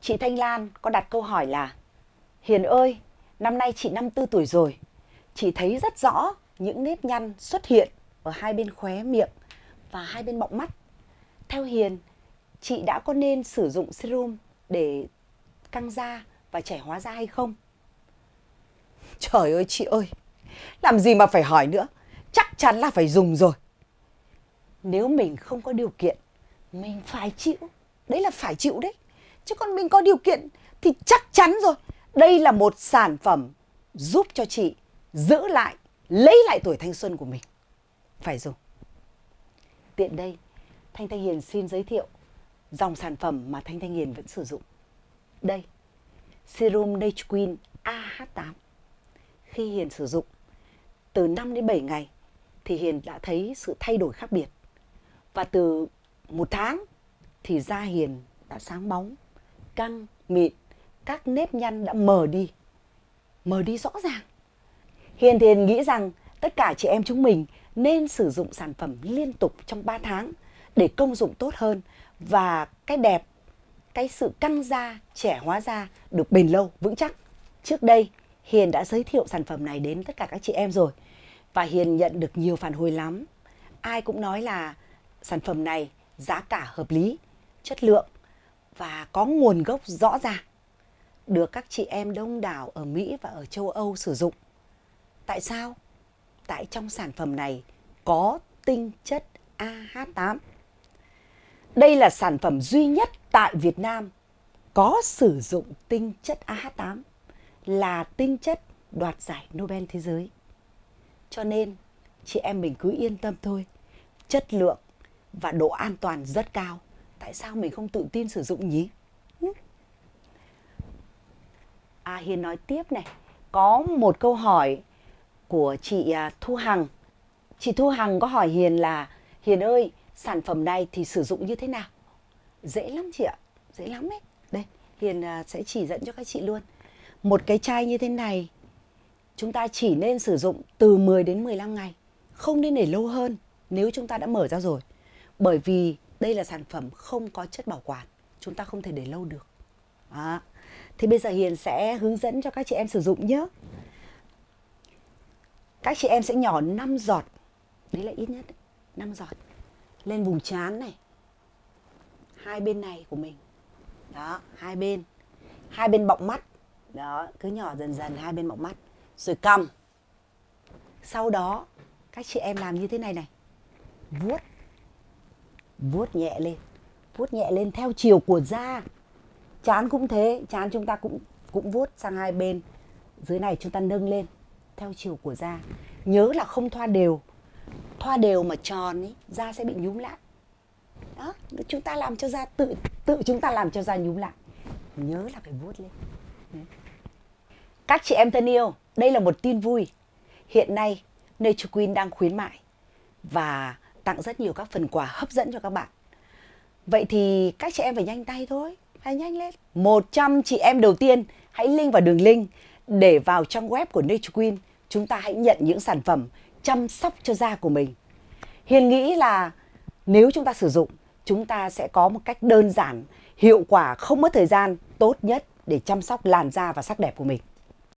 Chị Thanh Lan có đặt câu hỏi là: Hiền ơi, năm nay chị 54 tuổi rồi. Chị thấy rất rõ những nếp nhăn xuất hiện ở hai bên khóe miệng và hai bên bọng mắt. Theo Hiền, chị đã có nên sử dụng serum để căng da và trẻ hóa da hay không? Trời ơi chị ơi, làm gì mà phải hỏi nữa. Chắc chắn là phải dùng rồi. Nếu mình không có điều kiện, mình phải chịu. Đấy là phải chịu đấy. Chứ còn mình có điều kiện thì chắc chắn rồi. Đây là một sản phẩm giúp cho chị giữ lại, lấy lại tuổi thanh xuân của mình. Phải dùng. Tiện đây, Thanh Thanh Hiền xin giới thiệu dòng sản phẩm mà Thanh Thanh Hiền vẫn sử dụng. Đây, Serum Nature Queen AH8. Khi Hiền sử dụng từ 5 đến 7 ngày thì Hiền đã thấy sự thay đổi khác biệt. Và từ 1 tháng thì da Hiền đã sáng bóng, căng, mịn, các nếp nhăn đã mờ đi rõ ràng. Hiền thì nghĩ rằng tất cả chị em chúng mình nên sử dụng sản phẩm liên tục trong 3 tháng để công dụng tốt hơn và cái đẹp, cái sự căng da, trẻ hóa da được bền lâu, vững chắc. Trước đây, Hiền đã giới thiệu sản phẩm này đến tất cả các chị em rồi và Hiền nhận được nhiều phản hồi lắm. Ai cũng nói là sản phẩm này giá cả hợp lý, chất lượng và có nguồn gốc rõ ràng, được các chị em đông đảo ở Mỹ và ở châu Âu sử dụng. Tại sao? Tại trong sản phẩm này có tinh chất AH8. Đây là sản phẩm duy nhất tại Việt Nam có sử dụng tinh chất AH8, là tinh chất đoạt giải Nobel thế giới. Cho nên chị em mình cứ yên tâm thôi. Chất lượng và độ an toàn rất cao. Tại sao mình không tự tin sử dụng nhỉ? Hiền nói tiếp này. Có một câu hỏi của chị Thu Hằng. Chị Thu Hằng có hỏi Hiền là: Hiền ơi, sản phẩm này thì sử dụng như thế nào? Dễ lắm chị ạ, dễ lắm đấy. Đây, Hiền sẽ chỉ dẫn cho các chị luôn. Một cái chai như thế này chúng ta chỉ nên sử dụng từ 10 đến 15 ngày. Không nên để lâu hơn nếu chúng ta đã mở ra rồi. Bởi vì đây là sản phẩm không có chất bảo quản, chúng ta không thể để lâu được. Thì bây giờ Hiền sẽ hướng dẫn cho các chị em sử dụng nhé. Các chị em sẽ nhỏ 5 giọt, đấy là ít nhất 5 giọt, lên vùng trán này, hai bên này của mình. Đó, hai bên bọng mắt. Đó, cứ nhỏ dần dần hai bên bọng mắt. Rồi cằm. Sau đó các chị em làm như thế này này. Vuốt nhẹ lên theo chiều của da. Trán cũng thế, trán chúng ta cũng vuốt sang hai bên. Dưới này chúng ta nâng lên theo chiều của da. Nhớ là không thoa đều. Thoa đều mà tròn ấy, da sẽ bị nhúm lại. Đó, chúng ta làm cho da tự chúng ta làm cho da nhúm lại. Nhớ là phải vuốt lên. Các chị em thân yêu, đây là một tin vui. Hiện nay Nature Queen đang khuyến mại và tặng rất nhiều các phần quà hấp dẫn cho các bạn. Vậy thì các chị em phải nhanh tay thôi, hãy nhanh lên. 100 chị em đầu tiên hãy link vào đường link để vào trong web của Nature Queen. Chúng ta hãy nhận những sản phẩm chăm sóc cho da của mình. Hiền nghĩ là nếu chúng ta sử dụng, chúng ta sẽ có một cách đơn giản, hiệu quả, không mất thời gian, tốt nhất để chăm sóc làn da và sắc đẹp của mình.